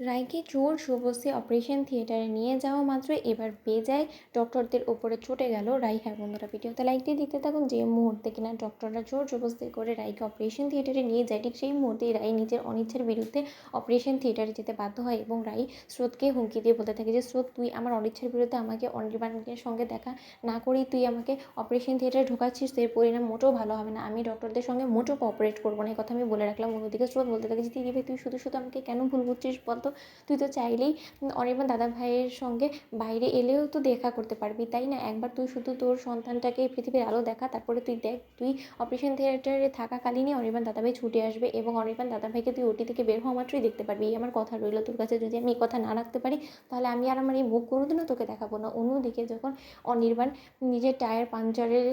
রায়কে জোর জবরদস্তি অপারেশন থিয়েটারে নিয়ে যাওয়া মাত্রই এবার বেজায় ডক্টরদের ওপরে চটে গেল রাই। হ্যাঁ বন্ধুরা, ভিডিওতে লাইক দিয়ে দেখতে থাকুন। যে মুহূর্তে কিনা ডক্টররা জোর জবরদস্তি করে রায়কে অপারেশন থিয়েটারে নিয়ে যায়, ঠিক সেই মুহূর্তেই রাই নিজের অনিচ্ছার বিরুদ্ধে অপারেশন থিয়েটারে যেতে বাধ্য হয় এবং রাই স্রোতকে হুমকি দিয়ে বলতে থাকে যে স্রোত, তুই আমার অনিচ্ছার বিরুদ্ধে আমাকে অনির্বাণের সঙ্গে দেখা না করেই তুই আমাকে অপারেশন থিয়েটারে ঢোকাচ্ছিস, এর পরিণাম মোটেও ভালো হবে না। আমি ডক্টরদের সঙ্গে মোটেও কোঅপারেট করবো না, এই কথা আমি বলে রাখলাম। অন্যদিকে স্রোত বলতে থাকে যে দিদি ভাই, তুই শুধু শুধু আমাকে কেন ভুল বুঝছিস বলতো? তুই তো চাইলেই অনির্বাণ দাদা ভাইয়ের সঙ্গে বাইরে এলেও তো দেখা করতে পারবি, তাই না? একবার তুই শুধু তোর সন্তানটাকে পৃথিবীর আলো দেখা, তারপরে তুই দেখ, তুই অপারেশন থিয়েটারে থাকাকালীনই অনির্বাণ দাদাভাই ছুটে আসবে এবং অনির্বাণ দাদাভাইকে তুই ওটি থেকে বের হওয়া মাত্রই দেখতে পারবি। এই আমার কথা রইল তোর কাছে। যদি আমি এই কথা না রাখতে পারি, তাহলে আমি আর আমার এই মুখ কোনোদিনও তোকে দেখাবো না। অন্যদিকে যখন অনির্বাণ নিজের টায়ার পাংচারের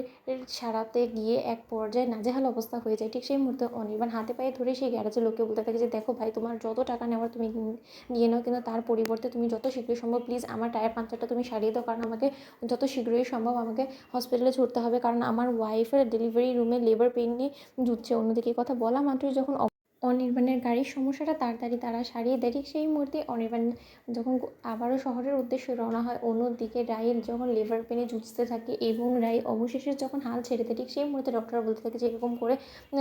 সারাতে গিয়ে এক পর্যায়ে নাজেহাল অবস্থা হয়ে যায়, ঠিক সেই মুহূর্তে অনির্বাণ হাতে পায়ে ধরে সেই গ্যারেজের লোককে বলতে থাকে যে দেখো ভাই, তোমার যত টাকা নেওয়ার তুমি নিয়ে নাও, কিন্তু তার পরিবর্তে তুমি যত শীঘ্রই সম্ভব প্লিজ আমার টায়ার পাংচারটা তুমি সারিয়ে দাও, কারণ আমাকে যত শীঘ্রই সম্ভব আমাকে হসপিটালে ছুটতে হবে, কারণ আমার ওয়াইফের ডেলিভারি রুমে লেবার পেইন নিয়ে জুটছে। অন্যদিকে কথা বলা মাত্রই যখন অনির্বাণের গাড়ির সমস্যাটা তাড়াতাড়ি তারা সারিয়ে দেয়, ঠিক সেই মুহূর্তে অনির্বাণ যখন আবারও শহরের উদ্দেশ্যে রওনা হয়, অন্যদিকে রায়ের যখন লিভার পেনে জুঝতে থাকে এবং রায় অবশেষে যখন হাল ছেড়ে দেয়, ঠিক সেই মুহূর্তে ডক্টর বলতে থাকে যে এরকম করে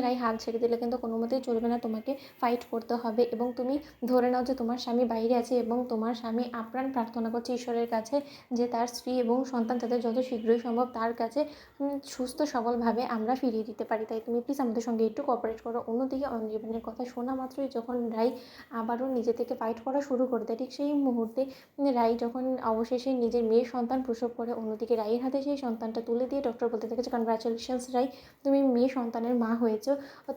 রায় হাল ছেড়ে দিলে কিন্তু কোনো মতেই চলবে না, তোমাকে ফাইট করতে হবে এবং তুমি ধরে নাও যে তোমার স্বামী বাইরে আছে এবং তোমার স্বামী আপ্রাণ প্রার্থনা করছে ঈশ্বরের কাছে যে তার স্ত্রী এবং সন্তান তাদের যত শীঘ্রই সম্ভব তার কাছে সুস্থ সবলভাবে আমরা ফিরিয়ে দিতে পারি, তাই তুমি প্লিজ আমাদের সঙ্গে একটু কোঅপারেট করো। অন্যদিকে অনির্বাণের কথা শোনা মাত্রই যখন রাই আবারও নিজে থেকে ফাইট করা শুরু করে দেয়, ঠিক সেই মুহূর্তে রাই যখন অবশেষে নিজের মেয়ের সন্তান প্রসব করে, অন্যদিকে রাইয়ের হাতে সেই সন্তানটা তুলে দিয়ে ডক্টর বলতে থাকে যে কনগ্রাচুলেশনস রাই, তুমি মেয়ে সন্তানের মা হয়েছো,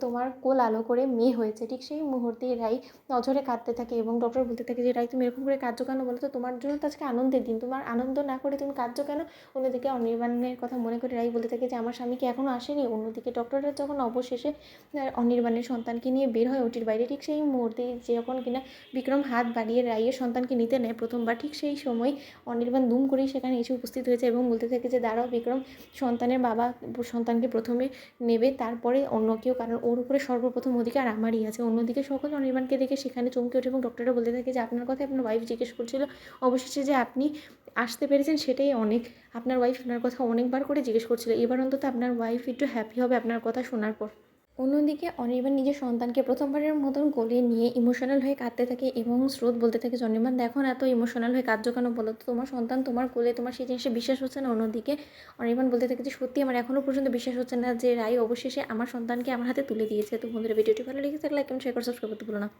তোমার কোল আলো করে মেয়ে হয়েছে। ঠিক সেই মুহূর্তে রাই অঝরে কাঁদতে থাকে এবং ডক্টর বলতে থাকে যে রাই, তুমি এরকম করে কাঁদছো কেন বলো তো? তোমার জন্য তো আজকে আনন্দের দিন, তোমার আনন্দ না করে তুমি কাঁদছো কেন? অন্যদিকে অনির্বাণের কথা মনে করে রাই বলতে থাকে যে আমার স্বামী কি এখনও আসেনি? অন্যদিকে ডক্টররা যখন অবশেষে অনির্বাণের সন্তানকে নিয়ে বের হয় ওটির বাইরে, ঠিক সেই মুহূর্তে যখন কিনা বিক্রম হাত বাড়িয়ে রাইয়ের সন্তানকে নিতে নেয় প্রথমবার, ঠিক সেই সময় অনির্বাণ দুম করেই সেখানে এসে উপস্থিত হয়েছে এবং বলতে থাকে যে দাঁড়াও বিক্রম, সন্তানের বাবা সন্তানকে প্রথমে নেবে, তারপরে অন্য কেউ, কারণ ওর উপরে সর্বপ্রথম অধিকার আমারই আছে। অন্যদিকে সকলে অনির্বাণকে দেখে সেখানে চমকে ওঠে এবং ডক্টররা বলতে থাকে যে আপনার কথা আপনার ওয়াইফ জিজ্ঞেস করছিল, অবশেষে যে আপনি আসতে পেরেছেন সেটাই অনেক। আপনার ওয়াইফ আপনার কথা অনেকবার করে জিজ্ঞেস করছিল, এবার অন্তত আপনার ওয়াইফ একটু হ্যাপি হবে আপনার কথা শোনার পর। অন্যদিকে অনির্বাণ নিজের সন্তানকে প্রথমবারের মতন কোলে নিয়ে ইমোশনাল হয়ে কাঁদতে থাকে এবং স্রোত বলতে থাকে যে অনির্বাণ দেখো না, এত ইমোশনাল হয়ে কাঁদছো কেন বলো তো? তোমার সন্তান তোমার কোলে, তোমার সেই জিনিসটা বিশ্বাস হচ্ছে না? অন্যদিকে অনির্বাণ বলতে থাকে যে সত্যি আমার এখনও পর্যন্ত বিশ্বাস হচ্ছে না যে রাই অবশেষে আমার সন্তানকে আমার হাতে তুলে দিয়েছে। তো বন্ধুরা, ভিডিওটি ভালো লেগে থাকলে লাইক কমেন্ট শেয়ার করে সাবস্ক্রাইব করতে ভুলো না।